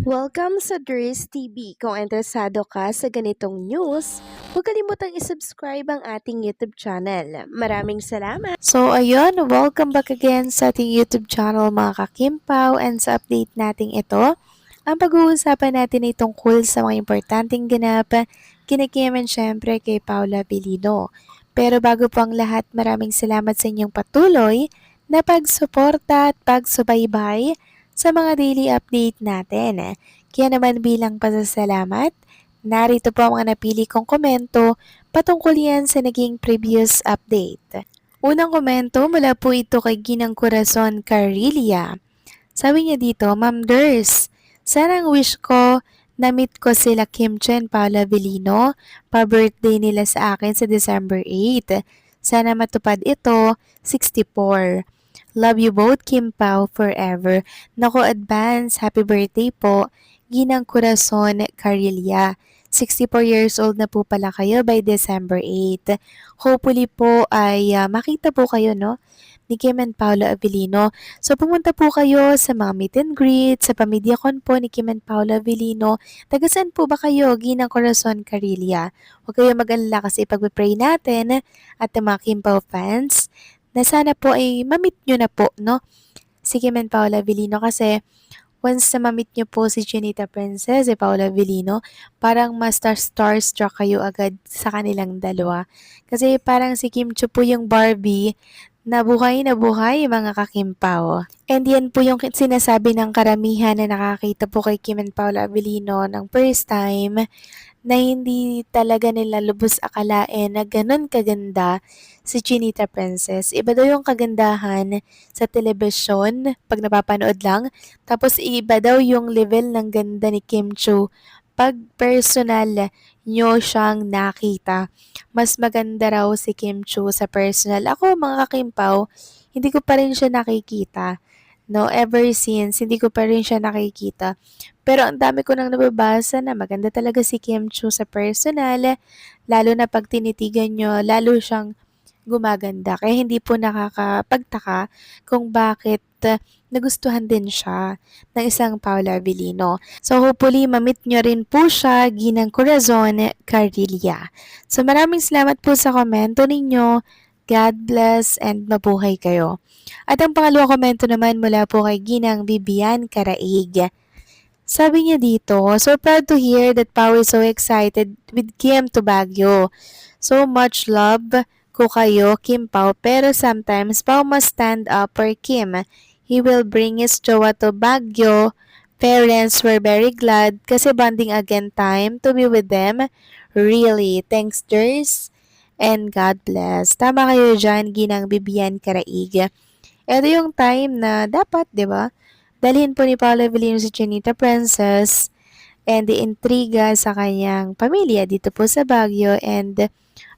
Welcome sa Dries TV. Kung interesado ka sa ganitong news, huwag kalimutang isubscribe ang ating YouTube channel. Maraming salamat! So ayun, welcome back again sa ating YouTube channel mga kakimpaw, and sa update nating ito, ang pag-uusapan natin ay tungkol sa mga importanteng ganap kina Kim and syempre kay Paula Abilino. Pero bago po ang lahat, maraming salamat sa inyong patuloy na pagsuporta at pagsubaybay sa mga daily update natin. Kaya naman bilang pasasalamat, narito po ang mga napili kong komento patungkol yan sa naging previous update. Unang komento mula po ito kay Ginang Corazon Carilia. Sabi niya dito, Ma'am Ders, sana ang wish ko na-meet ko sila Kim Cho and Paula Avellino pa-birthday nila sa akin sa December 8. Sana matupad ito, 64. Love you both, Kim Pao, forever. Nako, advance, happy birthday po, Ginang Corazon Carilia. 64 years old na po pala kayo by December 8. Hopefully po ay makita po kayo, no, ni Kim and Paula Avellino. So pumunta po kayo sa mga meet and greet, sa pamilyakon po ni Kim and Paula Avellino. Tagasan po ba kayo, Ginang Corazon Carilia? Huwag kayo mag-alala kasi pag-pray natin at ang mga Kim Pao fans na sana po ay ma-meet nyo na po, no? Si Kim and Paula Avellino kasi once na ma-meet nyo po si Chinita Princess, si Paula Avellino, parang mas starstruck kayo agad sa kanilang dalawa. Kasi parang si Kim Cho po yung Barbie na buhay mga kakimpaw. And yan po yung sinasabi ng karamihan na nakakita po kay Kim and Paula Avellino ng first time na hindi talaga nila lubos akalain na ganun kaganda si Chinita Princess. Iba daw yung kagandahan sa telebisyon pag napapanood lang. Tapos iba daw yung level ng ganda ni Kim Cho pag personal nyo siyang nakita. Mas maganda raw si Kim Cho sa personal. Ako mga kakimpaw, hindi ko pa rin siya nakikita. No, ever since, hindi ko pa rin siya nakikita. Pero ang dami ko nang nababasa na maganda talaga si Kim Cho sa personal, lalo na pag tinitigan nyo, lalo siyang gumaganda. Kaya hindi po nakakapagtaka kung bakit nagustuhan din siya ng isang Paula Avellino. So hopefully mamit nyo rin po siya, Ginang Corazon Carilia. So maraming salamat po sa komento ninyo. God bless and mabuhay kayo. At ang pangalawang komento naman mula po kay Ginang Bibian Caraig. Sabi niya dito, so proud to hear that Pao is so excited with Kim to Baguio. So much love ko kayo, Kim Pao, pero sometimes Pao must stand up for Kim. He will bring his jowa to Baguio. Parents were very glad kasi bonding again time to be with them. Really, thanks Ders and God bless. Tama kayo dyan, Ginang Bibian Caraig. Ito yung time na dapat, di ba? Dalhin po ni Paolo Avellino si Chinita Princess and the intriga sa kanyang pamilya dito po sa Baguio, and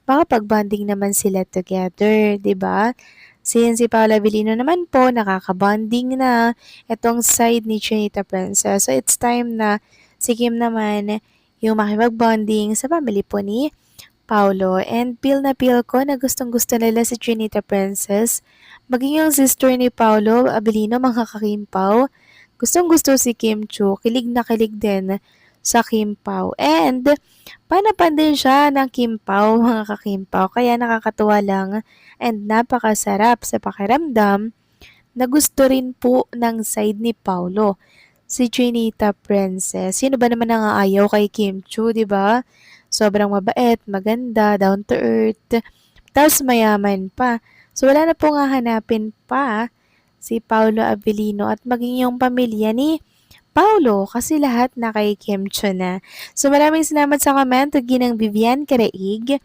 makapag-bonding naman sila together, di ba? Since si Paolo Avellino naman po nakaka-bonding na itong side ni Chinita Princess. So it's time na si Kim naman yung makipag-bonding sa family po ni Paulo, and feel na feel ko na gustong-gusto nila si Trinita Princess. Maging yung sister ni Paulo Abilino, mga kakimpaw. Gustong-gusto si Kim Cho, kilig na kilig din sa Kim Pao. And panapan din siya ng Kim Pao, mga kakimpaw. Kaya nakakatuwa lang and napakasarap sa pakiramdam na gusto rin po ng side ni Paulo si Trinita Princess. Sino ba naman ang aayaw kay Kim Cho, di ba? Sobrang mabait, maganda, down to earth, tapos mayaman pa. So wala na pong hahanapin pa si Paulo Avellino at maging yung pamilya ni Paulo kasi lahat na kay Kim Cho na. So maraming salamat sa comment, Ginang Vivian Caraig.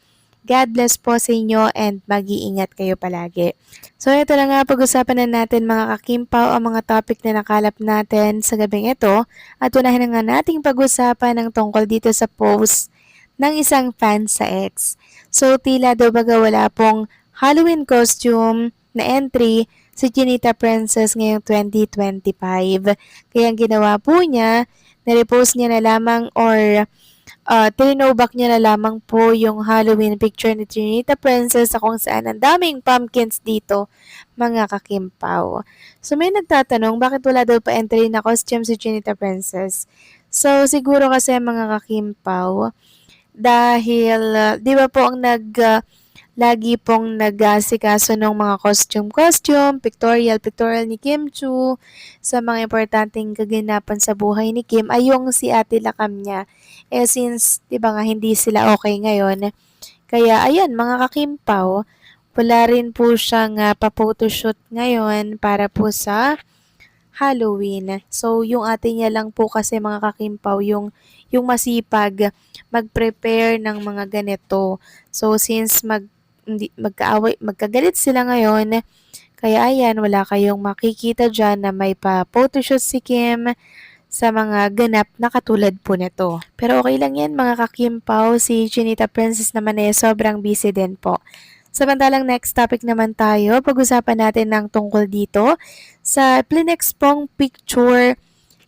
God bless po sa inyo and mag-iingat kayo palagi. So ito na nga, pag-usapan na natin mga kakimpaw ang mga topic na nakalap natin sa gabing ito, at unahin na nga nating pag-usapan ng tungkol dito sa post ng isang fan sa X. So tila daw baga wala pong Halloween costume na entry si Chinita Princess ngayong 2025. Kaya ang ginawa po niya, na-repost niya na lamang or trinowback niya na lamang po yung Halloween picture ni Trinita Princess sa kung saan ang daming pumpkins dito, mga kakimpaw. So may nagtatanong bakit wala daw pa entry na costume si Trinita Princess. So siguro kasi mga kakimpaw, dahil 'di ba po ang lagi pong nag-aasikaso ng mga costume, pictorial ni Kim Chu sa mga importanteng kaganapan sa buhay ni Kim ay yung si Ate Lakam niya. Eh since 'di ba nga hindi sila okay ngayon, kaya ayan mga kakimpaw, wala rin po siyang pa-photoshoot ngayon para po sa Halloween. So, yung ate niya lang po kasi mga kakimpaw, yung masipag mag-prepare ng mga ganito. So, since magkagalit sila ngayon, kaya ayan, wala kayong makikita dyan na may pa-photoshoot si Kim sa mga ganap na katulad po nito. Pero okay lang yan mga kakimpaw, si Chinita Princess naman eh sobrang busy din po. Samantalang next topic naman tayo, pag-usapan natin ng tungkol dito sa Plinex pong picture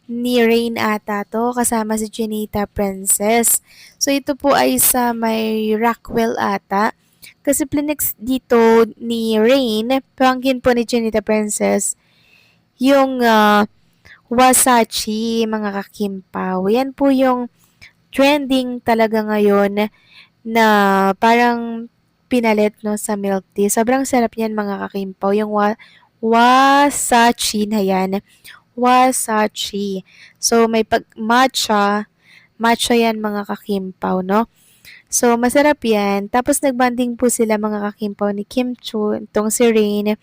ni Rain ata to, kasama si Chinita Princess. So ito po ay sa may Rockwell ata. Kasi Plinex dito ni Rain, pangkin po ni Chinita Princess, yung Wasachi, mga kakimpaw. Yan po yung trending talaga ngayon na parang pinalit no sa milk tea. Sobrang sarap niyan mga kakimpaw. Yung Wasachi na yan. Wasachi. So may matcha yan mga kakimpaw, no? So masarap yan. Tapos nagbanding po sila mga kakimpaw ni Kim Chu, itong si Rain,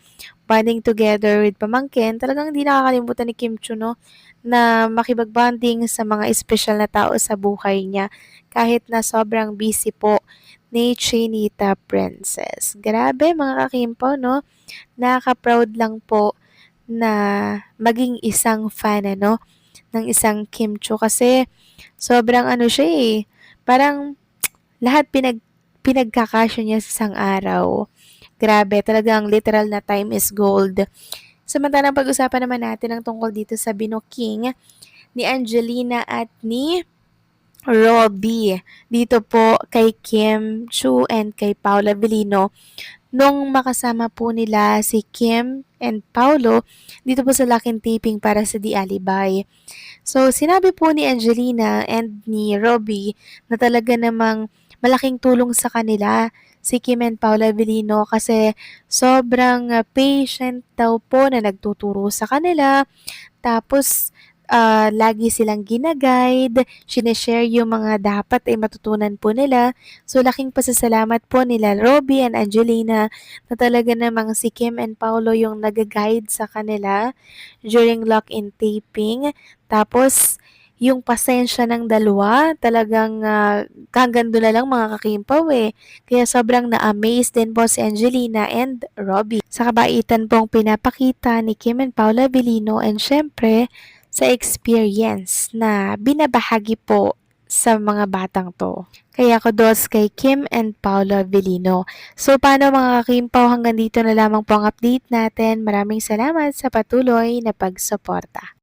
bonding together with pamangkin. Talagang hindi nakakalimutan ni Kim Chu, no? Na makipagbanding sa mga espesyal na tao sa buhay niya kahit na sobrang busy po ni Chinita Princess. Grabe mga kakimpaw, no? Nakaka-proud lang po na maging isang fan, ano, ng isang Kim Chu kasi sobrang ano siya eh. Parang lahat pinagkakasya niya sa isang araw. Grabe, talagang literal na time is gold. Samantalang pag-usapan naman natin ang tungkol dito sa Binoking ni Angelina at ni Robbie. Dito po kay Kim Chu and kay Paula Velino. Nung makasama po nila si Kim and Paulo dito po sa laking taping para sa The Alibay. So, sinabi po ni Angelina and ni Robbie na talaga namang malaking tulong sa kanila si Kim and Paula Avellino kasi sobrang patient daw po na nagtuturo sa kanila. Tapos, lagi silang gina-guide, sineshare yung mga dapat ay matutunan po nila. So, laking pasasalamat po nila Robbie and Angelina na talaga namang si Kim and Paolo yung nag-guide sa kanila during lock-in taping. Tapos, yung pasensya ng dalawa, talagang hanggang doon na lang mga kakimpaw eh. Kaya sobrang na-amaze din po si Angelina and Robbie sa kabaitan pong pinapakita ni Kim and Paula Avellino and syempre sa experience na binabahagi po sa mga batang to. Kaya kudos kay Kim and Paula Avellino. So paano mga kakimpaw, hanggang dito na lamang po ang update natin. Maraming salamat sa patuloy na pagsuporta.